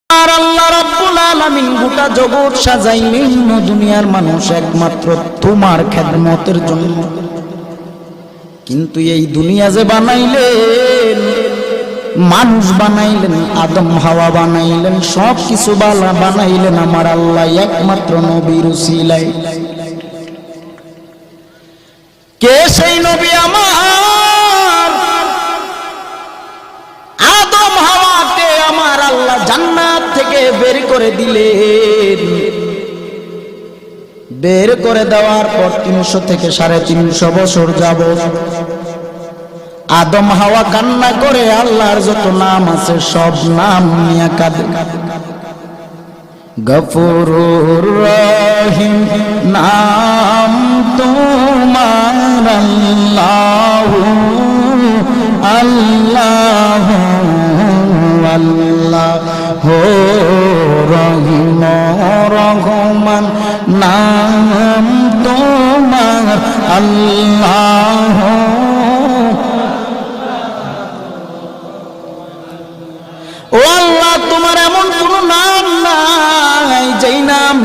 আর আল্লাহ রাব্বুল আলামিন গোটা জগৎ সাজাইলেন দুনিয়ার মানুষ একমাত্র তোমার খেদমতের জন্য। কিন্তু এই দুনিয়া যে বানাইলেন, মানুষ বানাইলেন, আদম হাওয়া বানাইলেন, সব কিছু বানাইলেন আমার আল্লাহ একমাত্র নবীর উসিলায়। কে সেই নবী? আমার আদম হাওয়াকে আমার আল্লাহ জান্নাত থেকে বের করে দিলেন। বের করে দেওয়ার পর 300 থেকে 350 বছর যাব আদম হাওয়া কান্না করে আল্লাহর যত নাম আছে সব নাম নিয়ে কাঁদে। গফুরুর রহিম নাম তোমার আল্লাহু আল্লাহু আল্লাহু রহিম রহমান নাম তোমার আল্লাহু। ও আল্লাহ, তোমার এমন কোন নাম নাই যেই নাম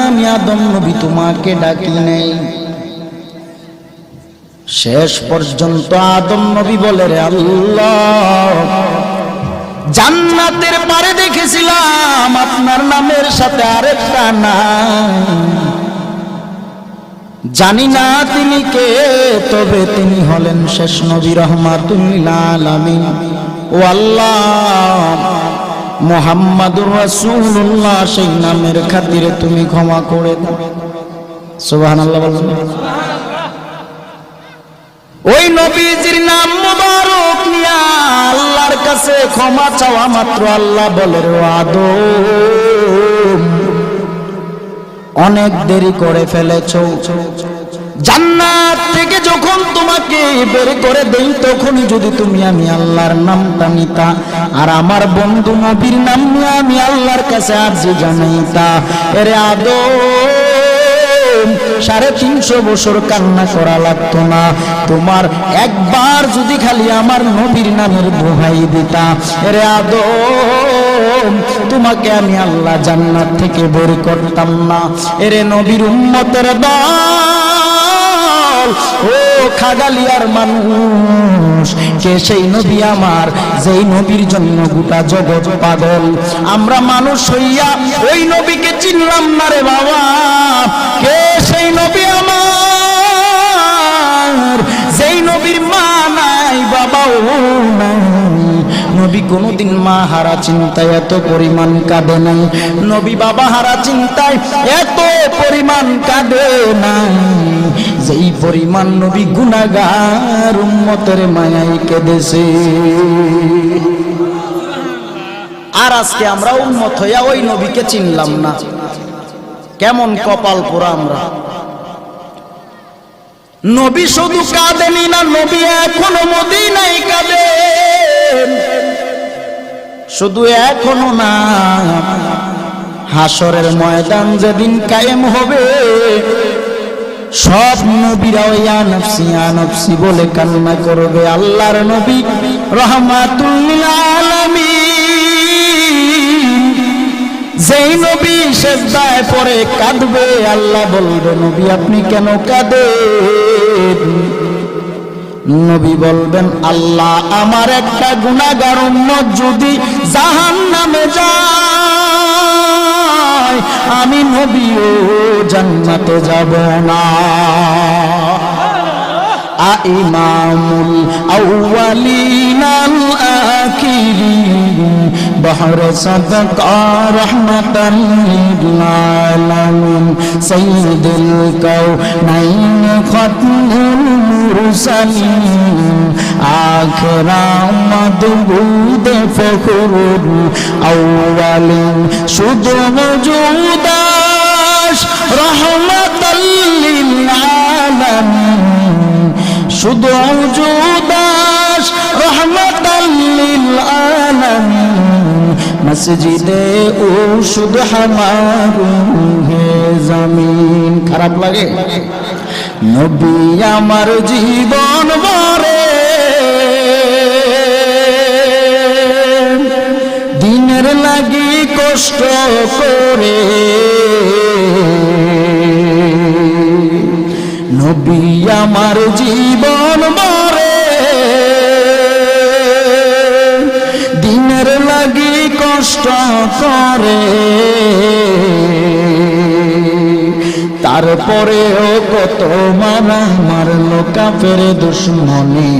আমি আদম নবী তোমাকে ডাকি নাই। শেষ পর্যন্ত আদম নবী বলে, রে আল্লাহ, জান্নাতের পারে দেখেছিলাম আপনার নামের সাথে আরেকটা নাম, জানি না তিনি কে, তবে তিনি হলেন শেষ নবী রাহমাতুল লিল আলামিন। ও আল্লাহ, মুহাম্মাদুর রাসূলুল্লাহ সেই নামের খাতিরে তুমি ক্ষমা করে দাও। সুবহানাল্লাহ বলুন। ওই নবীজির নাম মুবারক নিয়া আল্লাহর কাছে ক্ষমা চাওয়া মাত্র আল্লাহ বলে, রে আদম, অনেক দেরি করে ফেলেছো। জান্নাত থেকে যখন তোমাকে বের করে দেই তখনই যদি তুমি আমি আল্লাহর নামটা নিতা আর আমার বন্ধু নবীর নাম নিয়ে আমি আল্লাহর কাছে আরজি জানাইতা, এরে আদম 350 বছর কান্না করা লাগতো না। তোমার একবার যদি খালি আমার নবীর নামের দোহাই দিতা, এরে আদম, তোমাকে আমি আল্লাহ জান্নাত থেকে বের করতাম না। এরে নবীর উম্মতের দল, ও খাগালিয়ার মানুষ, কে সেই নবী আমার যেই নবীর জন্য গোটা জগৎ পাগল? আমরা মানুষ হইয়া ওই নবীকে চিনলাম না রে বাবা। কে সেই নবী আমার যেই নবীর মা নাই, বাবাও নাই? নবী কোনদিন মা হারা চিন্তায় এত পরিমাণ কাঁদে নাই, নবী বাবা হারা চিন্তায় এত পরিমাণ কাঁদে নাই যেই পরিমাণ নবী গুনাহগার উম্মতের মায়ায় কেঁদেছে। আর আজকে আমরা উম্মত হইয়া ওই নবীকে চিনলাম না, কেমন কপাল পোড়া আমরা। নবী শুধু কাঁদেনি না, নবী এখনো মদিনায় কাঁদেন। শুধু এখনো না, হাসরের ময়দান যেদিন কায়েম হবে সব নবীরা ইয়া নফসি ইয়া নফসি বলে কান্না করবে। আল্লাহর নবী রাহমাতুল লিল আলামিন যেই নবী সিজদায় পড়ে কাঁদবে, আল্লাহ বলবে, নবী আপনি কেন কাঁদেন? নবী বলবেন, আল্লাহ, আমার একটা গুনাহগার উম্মত যদি জাহান্নামে যায় আমি নবীও জান্নাতে যাব না। ইমামুল আউয়ালিন আল আখিরিন বহর সাদকা রাহমাতাল লিল আলামিন সাইয়্যিদুল কাউনাইন খাতমুল মুরসালিন আখরাম দুরুদ ফখরুল আউয়ালিন শুধু মওজুদাস রাহমাতাল লিল আলামিন শুধু মওজুদাস রাহমাতাল লিল আলামিন মসজিদে ও শুধু হামারু হে জমিন। খারাপ লাগে? নবী আমার জীবন ভরে দিন দিনের লাগি কষ্ট করে নবী আমার জীবন মরে, দিনের লাগি কষ্ট করে তারপরেও কত মারা মারলো কাফের দুশমনে,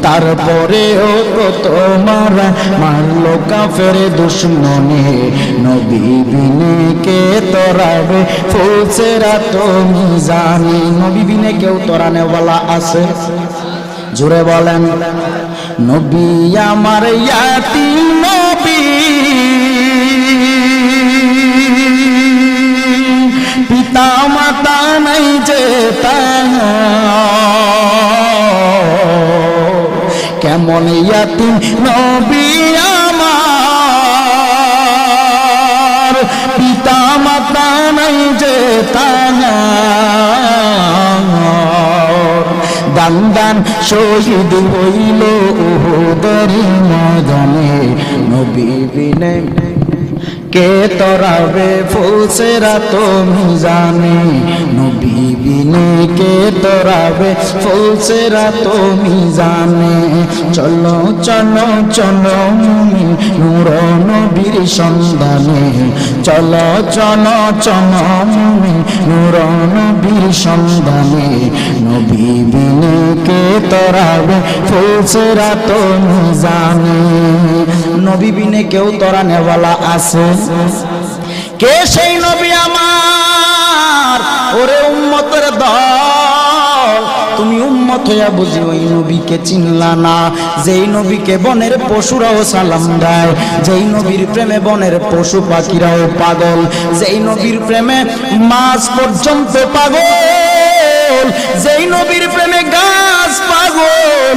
তারপরেও কত মারা মারলো কাফের দুশমনে। নবী বিনে কে তরাবে ফুলসেরা তুমি জানি, নবী বিনে কেউ তরানে ওয়ালা আছে? জোরে বলেন। নবী আমার ইয়াতীম নবী, পিতা মাতা নাই যে তার, কেমন ইয়াতীম নবী আমার, পিতা মাতা নাই যে তার, দান দান শহীদ হইল উহুদের ময়দানে। নবী বিনে কে তরাবে ফুলসেরা তুমি জানে, নবী বিনে কে তরাবে ফুলসেরা তুমি জানে। চলো চলো চলো মুমিন নূর নবীর সন্ধানে, চলো চলো চলো মুমিন নূর নবীর সন্ধানে। নবী বিনে কে তরাবে ফুলসেরা তুমি জানে, নবী বিনে কেউ তরানে ওয়ালা আছে? কে সেই নবী আমার? ওরে উম্মতের দল, তুমি উম্মত হইয়া বুঝি ওই নবীকে চিনলা না, যেই নবীকে বনের পশুরাও সালাম দেয়, যেই নবীর প্রেমে বনের পশু পাখিরাও পাগল, যেই নবীর প্রেমে মাছ পর্যন্ত পাগল, যেই নবীর প্রেমে গাছ পাগল,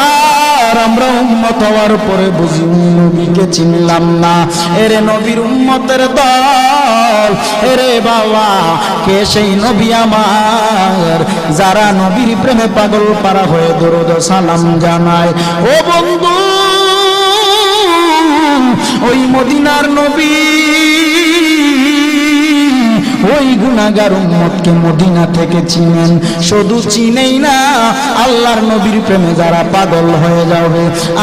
আর আমরা উম্মত হওয়ার পরে বুঝি নবীকে চিনলাম না। এরে নবীর উম্মতের দল, এরে বাবা কে সেই নবী আমার, যারা নবীর প্রেমে পাগল পারা হয়ে দরুদ সালাম জানায়। ও বন্ধু, ওই মদিনার নবী ওই গুনাহগার উম্মতকে মদিনা থেকে চিনেন, শুধু চিনেই না আল্লাহর নবীর প্রেমে যারা পাগল হয়ে যাবে,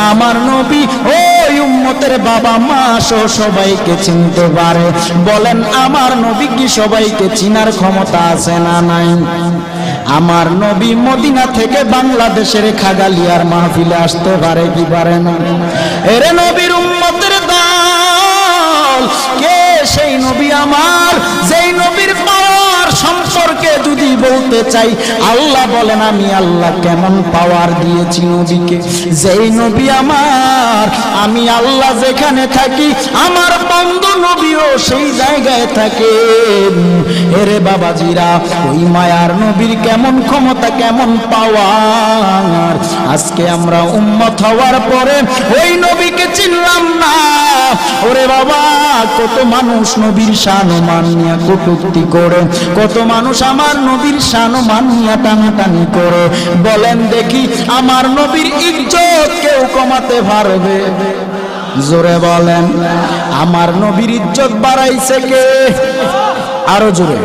আমার নবী ওই উম্মতের বাবা মা সহ সবাইকে চিনতে পারে। বলেন আমার নবী কি সবাইকে চিনার ক্ষমতা আছে না নাই? আমার নবী মদিনা থেকে বাংলাদেশের খাগালিয়ার মাহফিলে আসতে পারে কি পারে না? এরে নবীর উম্মতের দল, কে সেই নবী আমার, যেই নবীর পাওয়ার সম্পর্কে যদি বলতে চাই, আল্লাহ বলেন আমি আল্লাহ কেমন পাওয়ার দিয়েছি নবীকে। যেই নবী আমার, আমি আল্লাহ যেখানে থাকি আমার বন্ধু নবীও সেই জায়গায় থাকে। এরে বাবাজিরা, ওই মায়ার নবীর কেমন ক্ষমতা, কেমন পাওয়ার, আজকে আমরা উম্মত হওয়ার পরে ওই নবীকে চিনলাম না। ওরে বাবা, কত মানুষ নবীর শান মান নিয়ে কটূক্তি করে, কত মানুষ আমার নবীর শান মান নিয়ে টানাটানি করে। বলেন দেখি আমার নবীর ইজ্জত কেউ কমাতে পারবে? জোরে বলেন, আমার নবীর ইজ্জত বাড়াইছে কে? আরো জোরে।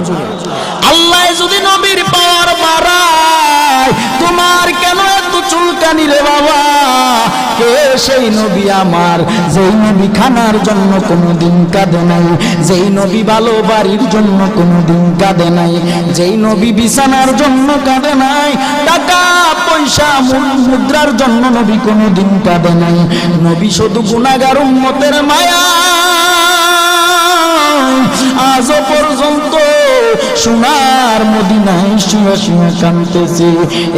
আল্লাহ যদি নবীর পাওয়ার বাড়ায়, তোমার কেন এত চুলকানি রে বাবা? কে সেই নবী আমার, যেই নবী খানার জন্য কোনোদিন কাঁদে নাই, যেই নবী ভালো বাড়ির জন্য কোনোদিন কাঁদে নাই, যেই নবী বিছানার জন্য কাঁদে নাই, টাকা পয়সা মুদ্রার জন্য নবী কোনোদিন কাঁদে নাই। নবী শুধু গুনাহগার উম্মতের মায়া আজও পর্যন্ত সোনার মদিনায় শুয়ে শুয়ে কাঁদতেছে।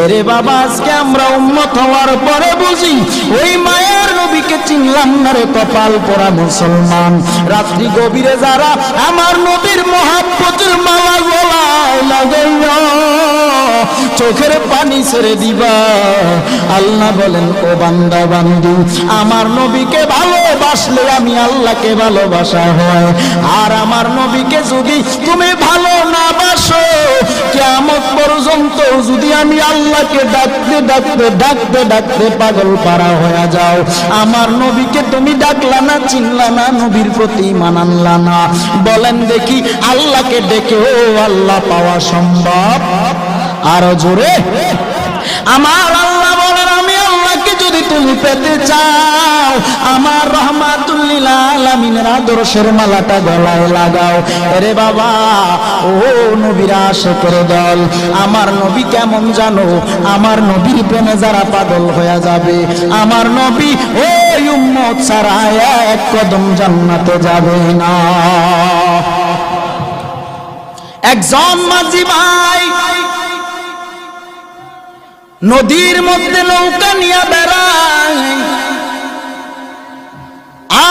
এরে বাবা, আজকে আমরা উম্মত হওয়ার পরে বুঝি ওই মায়ের নবীকে চিনলাম না রে কপাল পোড়া মুসলমান। রাত্রি গভীরে যারা আমার নবীর মহাব্বতের মালা গলায় লাগাইল, চোখের পানি ছেড়ে দিবা। আল্লাহ বলেন, ও বান্দা বান্দু, আমার নবীকে ভালোবাসলে আমি আল্লাহকে ভালোবাসা হয়। আর আমার নবীকে যদি তুমি ভালো না বাসো, কিয়ামত পর্যন্ত যদি আমি আল্লাহকে ডাকতে ডাকতে ডাকতে ডাকতে পাগল পারা হয়ে যাও, আমার নবীকে তুমি ডাকলা না, চিনলা না, নবীর প্রতি মানানলা না, বলেন দেখি আল্লাহকে ডেকেও আল্লাহ পাওয়া সম্ভব? আরো জোরে। আমার আল্লাহ বলেন, আমি আল্লাহকে যদি তুমি পেতে চাও, আমার রহমাতুল লিল আলামিনের আদর্শের মালাটা গলায় লাগাও। আরে বাবা, ও নবীর আশিকের দল, আমার নবী কেমন জানো? আমার নবীর প্রেমে যারা পাগল হয়ে যাবে, আমার নবী ওই উম্মত ছাড়া এক কদম জান্নাতে যাবে না। একজন মাঝি ভাই নদীর মধ্যে নৌকা নিয়ে বেড়ায়,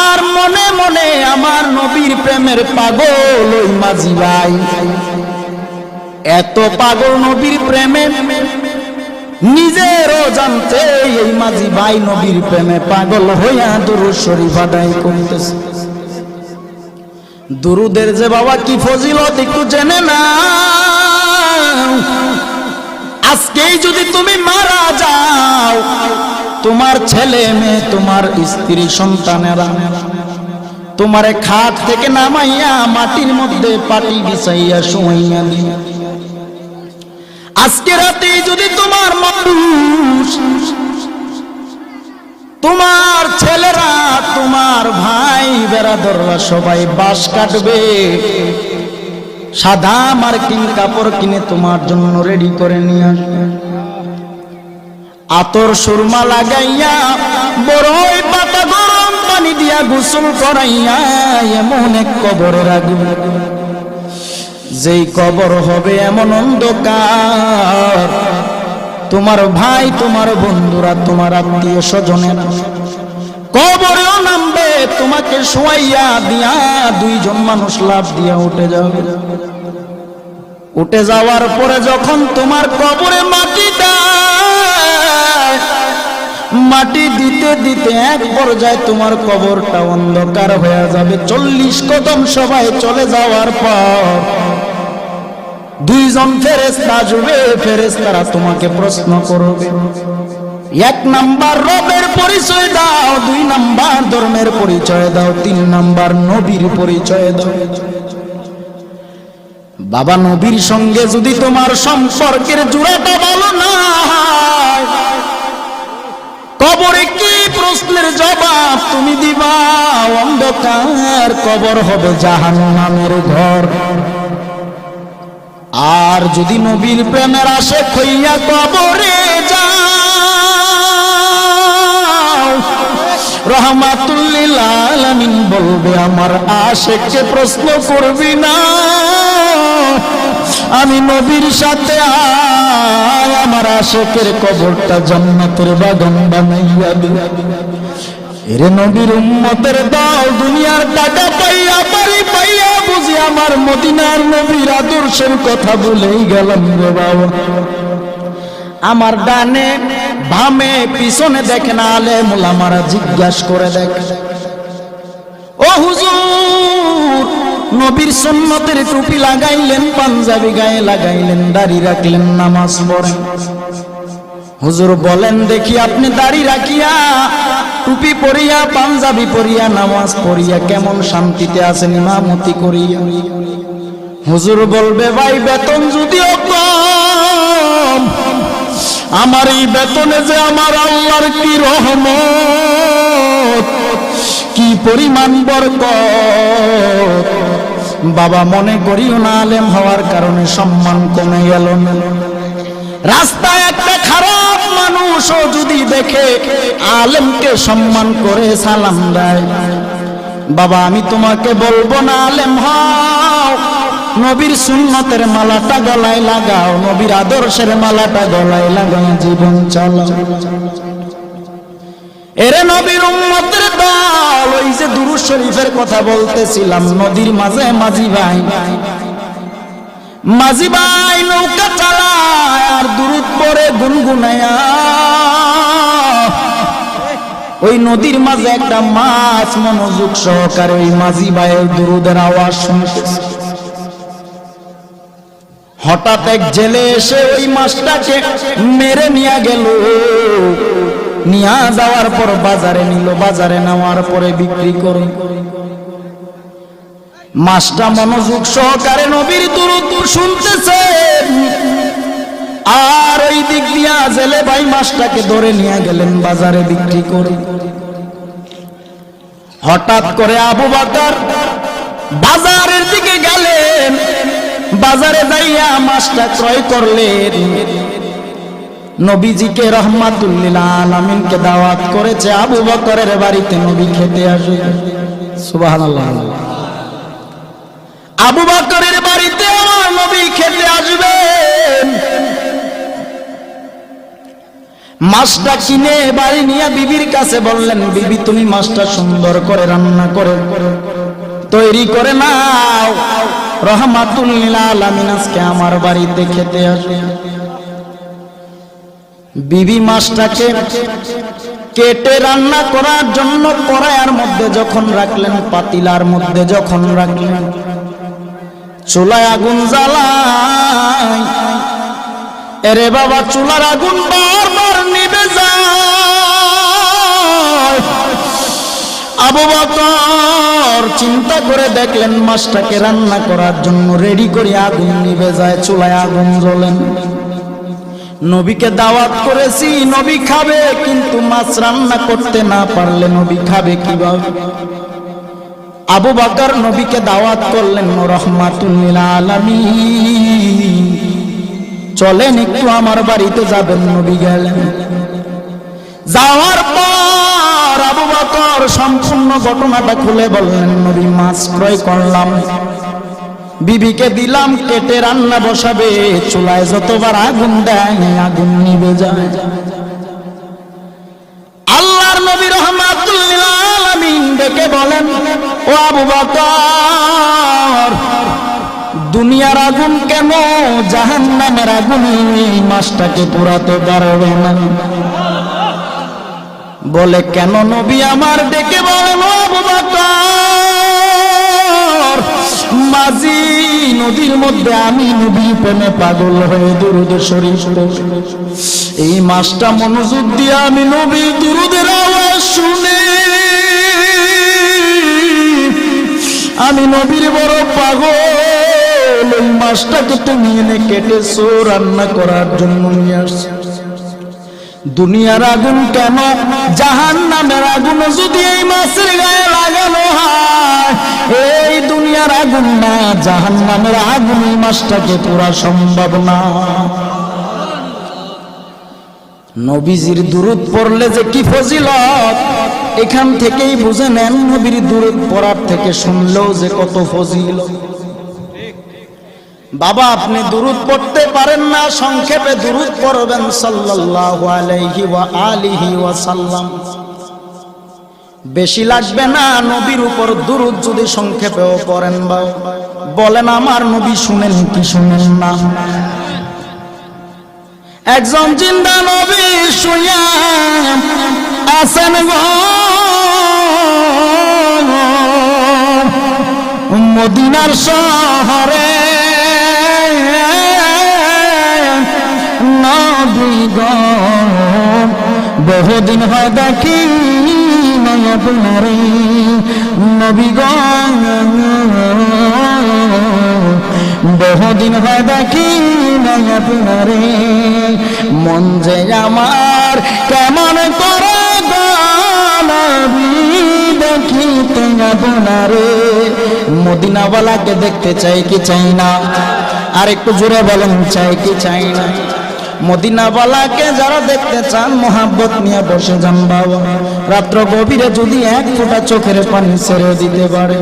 আর মনে মনে আমার নবীর প্রেমের পাগল ওই মাঝি ভাই। এত পাগল নবীর প্রেমে, নিজেরও জানতে এই মাঝি ভাই নবীর প্রেমে পাগল হইয়া দুরূদ শরীফ আদায় করতেছে। দুরুদের যে বাবা কি ফজিলত একটু জেনে না। আজকেই যদি তুমি মারা যাও, তোমার ছেলে মেয়ে, তোমার স্ত্রী সন্তানেরা তোমারে খাট থেকে নামাইয়া মাটির মধ্যে পাটি বিছাইয়া শুয়াইয়া দিবে। আজকে রাতে যদি তোমার মানুষ, তোমার ছেলেরা, তোমার ভাই বেরাদররা সবাই বাঁশ কাটবে, সাদা মার্কিন কাপড় কিনে তোমার জন্য রেডি করে নিয়ে আসবে, আতর সুরমা লাগাইয়া বড়ই পাতা গরম পানি দিয়া গোসল করাইয়া এমন এক কবরে রাখবে, যেই কবর হবে এমন অন্ধকার, তোমার ভাই, তোমার বন্ধুরা, তোমার আত্মীয় স্বজনেরা কবরেও নামবে, তোমাকে শোয়াইয়া দিয়া দুইজন মানুষ লাফ দিয়া উঠে যাবে। উঠে যাওয়ার পরে যখন তোমার কবরে মাটি দিতে দিতে এক পর্যায়ে তোমার কবরটা অন্ধকার হয়ে যাবে। 40 কদম সবাই চলে যাওয়ার পর দুইজন ফেরেশতা আসবে, ফেরেশতারা তোমাকে প্রশ্ন করবে, 1 নাম্বার রবের পরিচয় দাও, 2 নাম্বার ধর্মের পরিচয় দাও, 3 নাম্বার নবীর পরিচয় দাও। বাবা, নবীর সঙ্গে যদি তোমার সম্পর্কের জোড়াটা ভালো না হয়, কবরে কি প্রশ্নের জবাব তুমি দিবা? অন্ধকার কবর হবে জাহান্নামের ঘর। আর যদি নবীর প্রেমের আশিক হইয়া কবরে যাও, রহমাতুল লিল আলামিন বলবে, আমার আশিককে প্রশ্ন করবি না, আমি নবীর সাথে আয়, আমার আশিকের কবরটা জান্নাতের বাগান বানাইয়া দে। এরে নবীর উম্মতের দল, দুনিয়ার টাকা পাইয়া, বাড়ি পাইয়া বুঝি আমার মদিনার নবীর আদর্শের কথা ভুলেই গেলাম রে বাবা। আমার ডানে বামে পিছনে দেখে না আলেম ওলামারা জিজ্ঞাসা করে দেখে, ও হুজুর, নবীর সুন্নতের টুপি লাগাইলেন, পাঞ্জাবি গায়ে লাগাইলেন, দাড়ি রাখলেন, নামাজ পড়েন, হুজুর বলেন দেখি আপনি দাড়ি রাখিয়া, টুপি পরিয়া, পাঞ্জাবি পরিয়া, নামাজ পড়িয়া কেমন শান্তিতে আছেন ইমামতি করিয়া? হুজুর বলবে, ভাই বেতন যদিও কম, আমার এই বেতনে যে আমার আল্লাহর কি রহমত, কি পরিমাণ বরকত। বাবা, মনে করিও না আলেম হওয়ার কারণে সম্মান কমে গেল। রাস্তায় একটা খারাপ মানুষও যদি দেখে আলেমকে সম্মান করে সালাম দেয়, বাবা আমি তোমাকে বলবো না আলেম হও, নবীর সুন্নতের মালাটা গলায় লাগাও, নবীর আদর্শের মালাটা গলায় লাগাও, জীবন চালাও। এরে নবীর উম্মতের দল, ওই যে দুরূদ শরীফের কথা বলতেছিলাম, নদীর মাঝে মাঝি ভাই মাঝি ভাই নৌকা চালায় আর দুরূদ পড়ে গুনগুনায়া ওই নদীর মাঝে একটা মাছ মনোযোগ সহকারে ওই মাঝি ভাইয়ের দুরূদের আওয়াজ শুনতেছে। হঠাৎ এক জেলে এসে ওই মাছটাকে মেরে নিয়ে গেল। নিয়ে যাওয়ার পর বাজারে নিল, বাজারে নেওয়ার পরে বিক্রি করে। মাছটা মনোযোগ সহকারে নবীর দুরূদ শুনতেছে আর ওই দিক দিয়া জেলে ভাই মাছটাকে ধরে নিয়ে গেলেন বাজারে বিক্রি করে। হঠাৎ করে আবু বকর বাজারের দিকে গেলেন, বাজারে যাইয়া মাছটা ক্রয় করলেন। নবীজিকে রহমাতুল লিল আলামিনকে দাওয়াত করেছে আবু বকরের বাড়িতে নবী খেতে আসবে। সুবহানাল্লাহ। আবু বকরের বাড়িতে আমার নবী খেতে আসবেন। মাছটা কিনে বাড়ি নিয়ে বিবির কাছে বললেন, বিবি তুমি মাছটা সুন্দর করে রান্না করে তৈরি করে নাও, রহমাতুল লিল আলামিন আজকে আমার বাড়িতে খেতে আসবে। বিবি মাছটাকে কেটে রান্না করার জন্য কড়াইয়ের মধ্যে যখন রাখলেন, পাতিলার মধ্যে যখন রাখলেন, চুলায় আগুন জ্বালায়। এরে বাবা, চুলার আগুন বারবার নিভে যায়। আবু বকর চিন্তা করে দেখলেন মাছটাকে রান্না করার জন্য রেডি করে আগুন নিভে যায়, চুলায় আগুন জ্বলেন। নবীকে দাওয়াত করেছি, নবী খাবে, কিন্তু মাছ রান্না করতে না পারলে নবী খাবে কিভাবে? আবু বকর নবীকে দাওয়াত করলেন, রহমাতুল লিল আলামিন চলেন একটু আমার বাড়িতে যাবেন। নবী গেলেন। যাওয়ার পর আবু বকর সম্পূর্ণ ঘটনাটা খুলে বললেন, নবী মাছ ক্রয় করলাম, বিবিকে দিলাম, কেটে রান্না বসাবে, চুলায় যতবার আগুন দেয় আগুন নিভে যায়। আল্লাহর নবী রহমাতুল লিল আলামিন ডেকে বলেন, ও আবু বকর, দুনিয়ার আগুন কেন জাহান্নামের আগুন এই মাছটাকে পোড়াতে পারবে না? বলে কেন? নবী আমার ডেকে বলেন, ও আবু বকর, মাঝি নদীর মধ্যে আমি নবী প্রেমে পাগল হয়ে দুরূদ শরীফ পড়ি। এই মাছটা মনোযোগ দিয়ে আমি নবী দুরূদের আওয়াজ শুনে আমি নবীর বড় পাগল। এই মাছটাকে তুমি এনে কেটেছো, রান্না করার জন্য নিয়ে আসছো। দুনিয়ার আগুন কেন জাহান্নামের আগুন যদি এই মাছের গায়ে লাগানো হয়, এই দুনিয়ার আগুন না জাহান্নামের আগুন এই মাছটাকে পুরা সম্ভব না। নবীজির দুরূদ পড়লে যে কি ফজিলত, এখান থেকেই বুঝে নেন নবীর দুরূদ পড়ার থেকে শুনলেও যে কত ফজিলত। বাবা, আপনি দুরূদ পড়তে পারেন না, সংক্ষেপে দুরূদ পড়বেন সাল্লাল্লাহু আলাইহি ওয়া আলিহি ওয়া সাল্লাম। বেশি লাগবে না, নবীর উপর দুরূদ যদি সংক্ষেপেও পড়েন বা বলেন আমার নবী শুনেন কি শুনেন না? একজন জিন্দা নবী শুইয়া আছেন গো মদিনার শহরে, নবী গো বহুদিন হয় দেখি আপনারে, নবী গো বহুদিন হয় দেখি আপনারে, মন যে আমার কেমন করে নবী দেখিতে আপনারে। মদিনাওয়ালাকে দেখতে চাই কি চাই না? আর একটু জোরে বলেন, চাই কি চাই না? মদিনাওয়ালাকে যারা দেখতে চান মোহাব্বত নিয়ে বসে যান বাবা। রাত্র গভীরে যদি এক ফোঁটা চোখের পানি ছেড়ে দিতে পারে,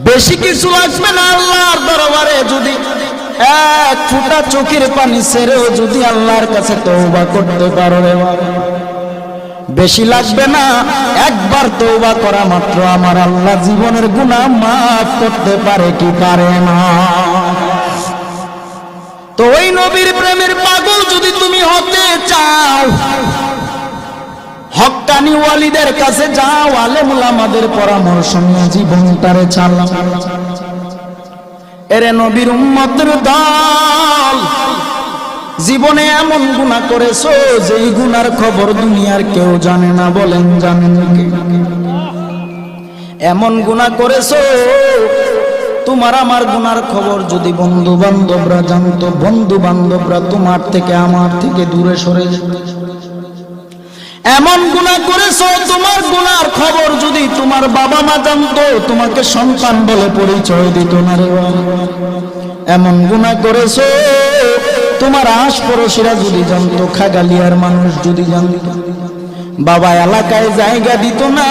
বেশি কিছু লাগবে না আল্লাহর দরবারে। যদি এক ফোঁটা চোখের পানি ছেড়েও যদি আল্লাহর কাছে তওবা করতে পারো রে বাবা, বেশি লাগবে না। একবার তওবা করা মাত্র আমার আল্লাহ জীবনের গুনাহ মাফ করতে পারে কি পারে না? তো ওই নবীর প্রেমের পাগল যদি তুমি হতে চাও, হক্কানি ওয়ালিদের কাছে যাও, আলেম উলামাদের পরামর্শ নিয়ে জীবনটারে চালাও। এরে নবীর উম্মতের দল, জীবনে এমন গুনাহ করেছো যেই গুনার খবর দুনিয়ার কেউ জানে না, বলেন জানেন কে? এমন গুনাহ করেছো তোমার আমার গুনার খবর যদি বন্ধু বান্ধবরা জানতো, বন্ধু বান্ধবরা তোমার থেকে আমার থেকে দূরে সরে যেত। এমন গুনাহ করেছো তোমার গুনার খবর যদি তোমার বাবা মা জানতো, তোমাকে সন্তান বলে পরিচয় দিত না রে। এমন গুনাহ করেছো তোমার আশপাশিরা যদি জানতো, খাগালিয়ার মানুষ যদি জানতো, বাবা এলাকায় জায়গা দিত না।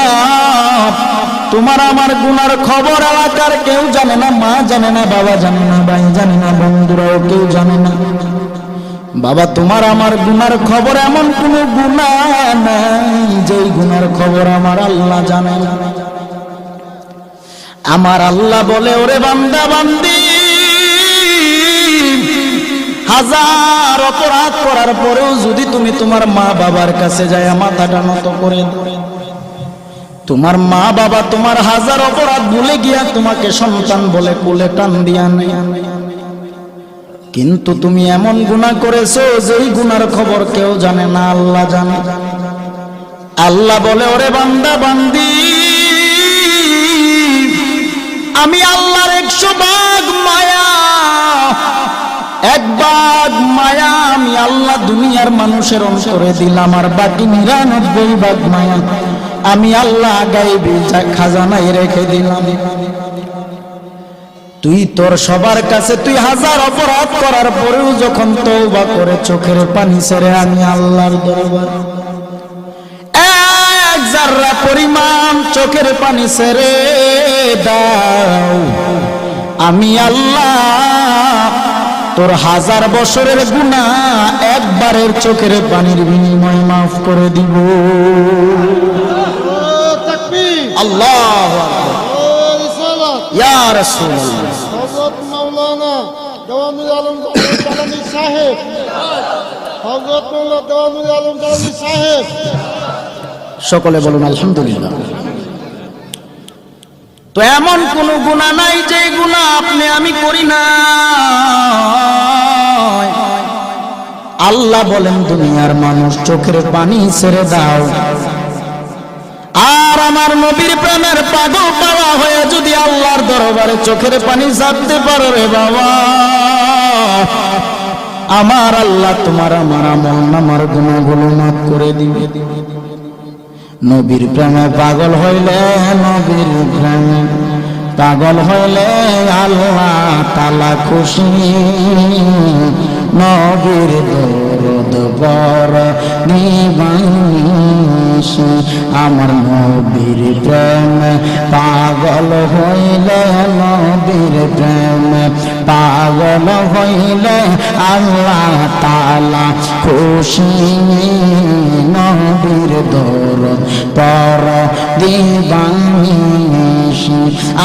তোমার আমার গুনার খবর এলাকার কেউ জানে না, মা জানে না, বাবা জানে না, ভাই জানে না, বন্ধুরাও কেউ জানে না। বাবা তোমার আমার গুনার খবর এমন কোন গুনাহ নাই যেই গুনার খবর আমার আল্লাহ জানে না। আমার আল্লাহ বলে, ওরে বান্দা বান্দি, হাজার অপরাধ করার পরেও যদি তুমি তোমার মা বাবার কাছে যায় মাথাটা নত করে, তোমার মা বাবা তোমার হাজার অপরাধ ভুলে গিয়া তোমাকে সন্তান বলে কোলে টান দিয়া নেয়, কিন্তু তুমি এমন গুনাহ করেছো যেই গুনার খবর কেউ জানে না, আল্লাহ জানে। আল্লাহ বলে, ওরে বান্দা বান্দি, আমি আল্লাহর 100 ভাগ মায়া, 1 ভাগ মায়া আমি আল্লাহ দুনিয়ার মানুষের অন্তরে দিলাম, আর বাকি 99 ভাগ মায়া আমি আল্লাহ গায়বী খাজানায় রেখে দিলাম। তুই তোর সবার কাছে তুই হাজার অপরাধ করার পরেও যখন তওবা করে চোখের পানি ছেড়ে আমি আল্লাহর দরবার 1 জাররা পরিমাণ চোখের পানি ছেড়ে দাও, আমি আল্লাহ তোর 1000 বছরের গুনাহ একবারের চোখের পানির বিনিময়ে মাফ করে দিব। আল্লাহু আকবার, ইয়া রাসূলুল্লাহ। হযরত মাওলানা দেওয়ানুল আলম জালানী সাহেব, হযরত মাওলানা দেওয়ানুল আলম জালানী সাহেব, সকলে বলুন আলহামদুলিল্লাহ। তো এমন কোন গুনাহ নাই যে গুনাহ আপনি আমি করি না। আল্লাহ বলেন, দুনিয়ার মানুষ চোখের পানি ছেড়ে দাও, আর আমার নবীর প্রেমের পাগল পাওয়া হয়ে যদি আল্লাহর দরবারে চোখের পানি ছাড়তে পারো রে বাবা, আমার আল্লাহ তোমার আমার আমল নামার গুনাহগুলো মাফ করে দিবে। নবীর প্রেমে পাগল হইলে, নবীর প্রেমে পাগল হইলে আল্লাহ তাআলা খুশি। নবীর দরদ বড় নিবাসী, আমার নবীর প্রেমে পাগল হইলে, নবীর প্রেমে পাগল হইলে আল্লাহ তাআলা খুশি। নবীর দরদ পর দিবানিশি,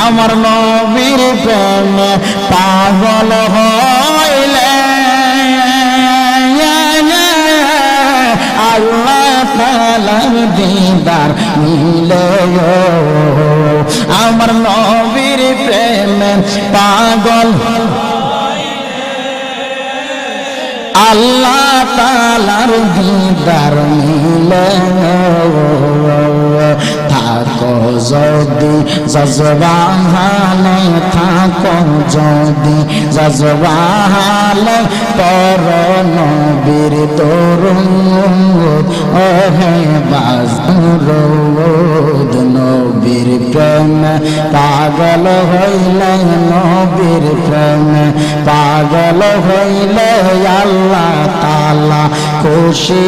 আমার নবীর প্রেমে পাগল হইলে আল্লাহ তাআলার দিদার মিলে। আমার নবীর প্রেমে পাগল আল্লাহ তাআলার দিদার মিলে। থাকো যদি জজবাহালে, থাকো যদি জজবাহালে, পর নবীর দরুদ ওহে বাজরুদ। নবীর প্রেমে পাগল হইলে, নবীর প্রেমে পাগল হইলে আল্লাহ তাআলা খুশি।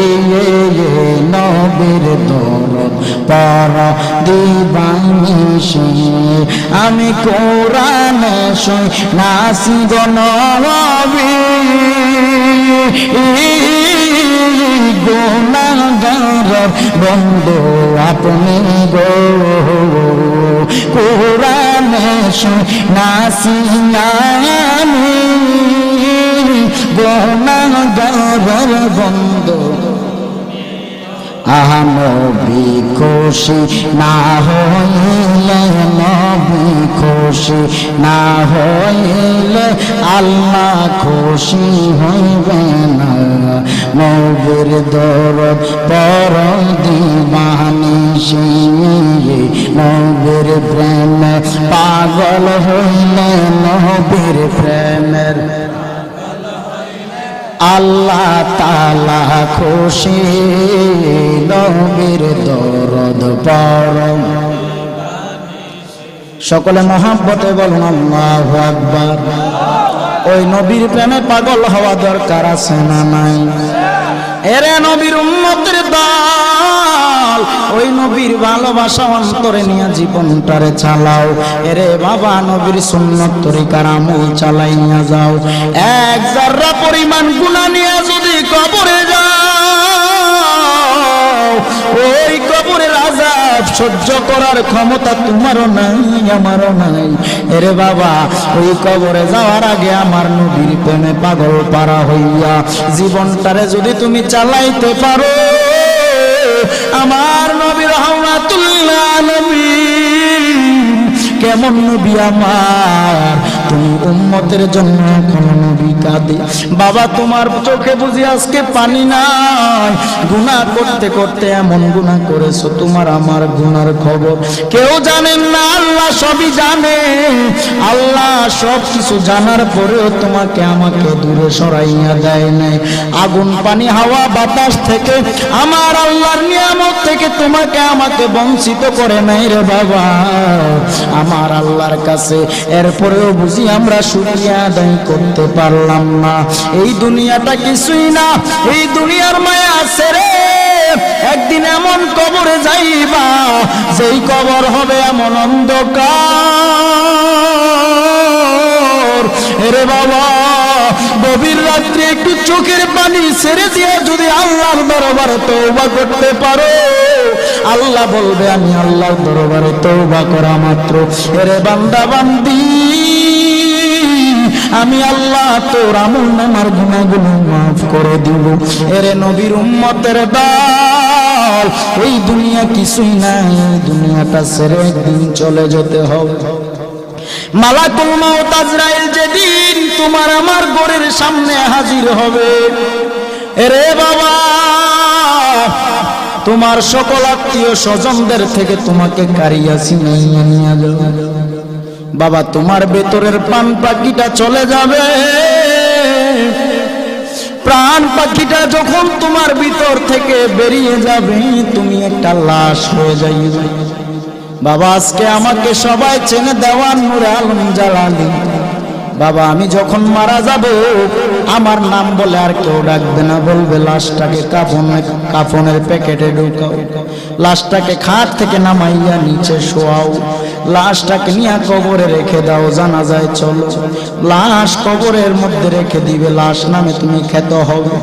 নবীর দরুদ পর দিবানিশি, আমি কোরআনে শুনাছি গো নবী, গুনাহগার বন্ধু আপনি গো। কোরআনে শুনাছি আমি গুনাহগারের বন্ধু আহা নবী খুশি না হইলে নবী খুশি না হইলে আল্লাহ খুশি হইবে না নবীর দরদ পর দিবানিশি নবীর প্রেমে পাগল হইলে নবীর প্রেমের আল্লাহ তাআলা খুশি নবীর দরদ পরম সকলে মহব্বতে বলুন আল্লাহু আকবার। ওই নবীর প্রেমে পাগল হওয়া দরকার আছে না নাই? এরে নবীর উম্মতের দল, ওই নবীর ভালোবাসা অন্তরে নিয়ে জীবনটারে চালাও। এরে বাবা নবীর সুন্নত তরিকার আমল চালাইয়া যাও। এক যারা পরিমাণ গুনাহ নিয়ে যদি কবরে যাও, ওই কবরের আযাব সহ্য করার ক্ষমতা তোমারও নাই আমারও নাই। এরে বাবা ওই কবরে যাওয়ার আগে আমার নবীর প্রেমে পাগল পারা হইয়া জীবনটারে যদি তুমি চালাইতে পারো, আমার নবী রাহমাতুল্লিল আলামিন কেমন নবী আমার, তুমি উম্মতের জন্য কোন নবী কাঁদে। বাবা তোমার চোখে বুঝি আজকে পানি নাই? গুনাহ করতে করতে এমন গুনাহ করেছো, তোমার আমার গুনার খবর কেউ জানেন না, আল্লাহ সবই জানে। আল্লাহ সব কিছু জানার পরেও তোমাকে আমাকে দূরে সরাইয়া দেয় নাই। আগুন পানি হাওয়া বাতাস থেকে, আমার আল্লাহর নিয়ামত থেকে তোমাকে আমাকে বঞ্চিত করে নাই রে বাবা আমার আল্লাহর কাছে। এরপরেও বুঝি আমরা শুকরিয়া আদায় করতে পারলাম না। এই দুনিয়াটা কিছুই না, এই দুনিয়ার মায়া আছে রে। একদিন এমন কবরে যাইবা, যেই কবর হবে এমন অন্ধকার। এরে বাবা গভীর রাত্রে একটু চোখের পানি ছেড়ে দিয়ে যদি আল্লাহর দরবারে তওবা করতে পারো, আল্লাহ বলবে আমি আল্লাহর দরবারে তওবা করা মাত্র এরে বান্দা বান্দি আমি আল্লাহ তোর আমলনামার গুনাহগুলো মাফ করে দিব। এরে নবীর উম্মতের দল, এই দুনিয়া কিছুই নাই, দুনিয়াটা ছেড়ে একদিন চলে যেতে হবে। মালাকুল মউত আজরাইল যেদিন তোমার আমার ঘরের সামনে হাজির হবে, এরে বাবা তোমার সকল আত্মীয় স্বজনদের থেকে তোমাকে কারিয়া ছিনাইয়া নিয়ে যাবে। বাবা তোমার ভেতরের প্রাণ পাখিটা চলে যাবে। প্রাণ পাখিটা যখন তোমার ভিতর থেকে বেরিয়ে যাবে, তুমি একটা লাশ হয়ে যাইবে। বাবা আজকে আমাকে সবাই চেনে দেওয়ান নূরে আলম জালালি। বাবা আমি যখন মারা যাব, আমার নাম বলে আর কেউ ডাকবে না, বলবে লাশটাকে কাফনের প্যাকেটে ঢুকাও, লাশটাকে খাট থেকে নামাইয়া নিচে শোয়াও, লাশটাকে নিয়ে কবরে রেখে দাও, জানাজায় চলো। লাশ কবরের মধ্যে রেখে দিবে, লাশ নামে তুমি খেত হবে।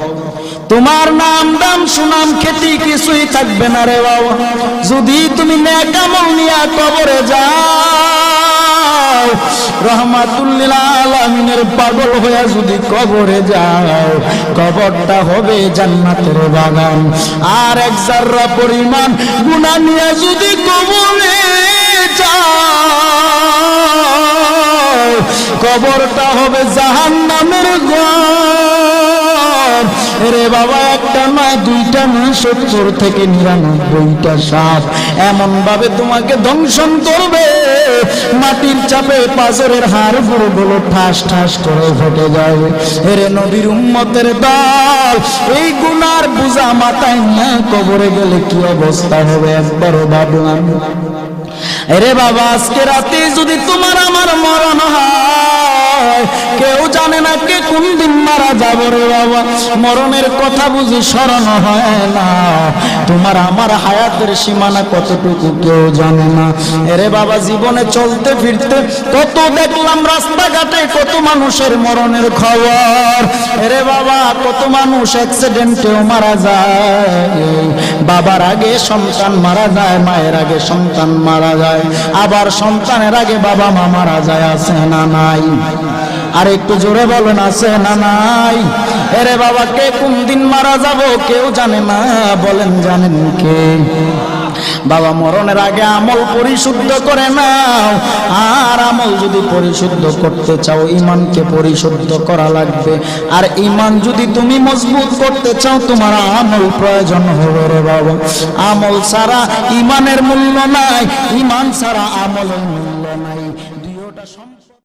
তোমার নাম দাম সুনাম খ্যাতি কিছুই থাকবে না রে বাবা। যদি তুমি নেক আমল নিয়ে কবরে যাও, রহমাতুল্লিল আলামিনের পাগল হয়ে যদি কবরে যাও, কবরটা হবে জান্নাতের বাগান। আর এক যারা পরিমাণ গুনাহ নিয়ে যদি কবরে যাও, কবরটা হবে জাহান্নামের ঘর। রে বাবা একটা নয় দুইটা নয় 70 থেকে 99টা সাপ এমন ভাবে তোমাকে দংশন করবে, মাটির চাপে পাজরের হাড় গুলো ঠাস ঠাস করে ফেটে যাবে। এরে নবীর উম্মতের দল, এই গুনার বোঝা মাথায় নিয়ে কবরে গেলে কি অবস্থা হবে একবারও ভাবলাম। এরে বাবা আজকে রাতে যদি তোমার আমার মরণ হয়, কেউ জানে না কে কোন দিন মারা যাবো রে বাবা। মরণের কথা বুঝি স্মরণ হয় না, তোমার আমার হায়াতের সীমানা কতটুকু কেউ জানে না। এরে বাবা জীবনে চলতে ফিরতে কত দেখলাম রাস্তাঘাটে কত মানুষের মরণের খবর। এরে বাবা কত মানুষ অ্যাক্সিডেন্টেও মারা যায়, বাবার আগে সন্তান মারা যায়, মায়ের আগে সন্তান মারা যায়, আবার সন্তানের আগে বাবা মা মারা যায়, আছে না নাই? আর একটু জোরে বলেন আছে না নাই? এরে বাবা, কে কোন দিন মারা যাব কেউ জানে না, বলেন জানেন কে? বাবা, মরণের আগে আমল পরিশুদ্ধ করে নাও। আর আমল যদি পরিশুদ্ধ করতে চাও, ঈমানকে পরিশুদ্ধ করা লাগবে। আর ঈমান যদি তুমি মজবুত করতে চাও, তোমার আমল প্রয়োজন হবে রে বাবা। আমল ছাড়া ঈমানের মূল্য নাই, ঈমান ছাড়া আমলের মূল্য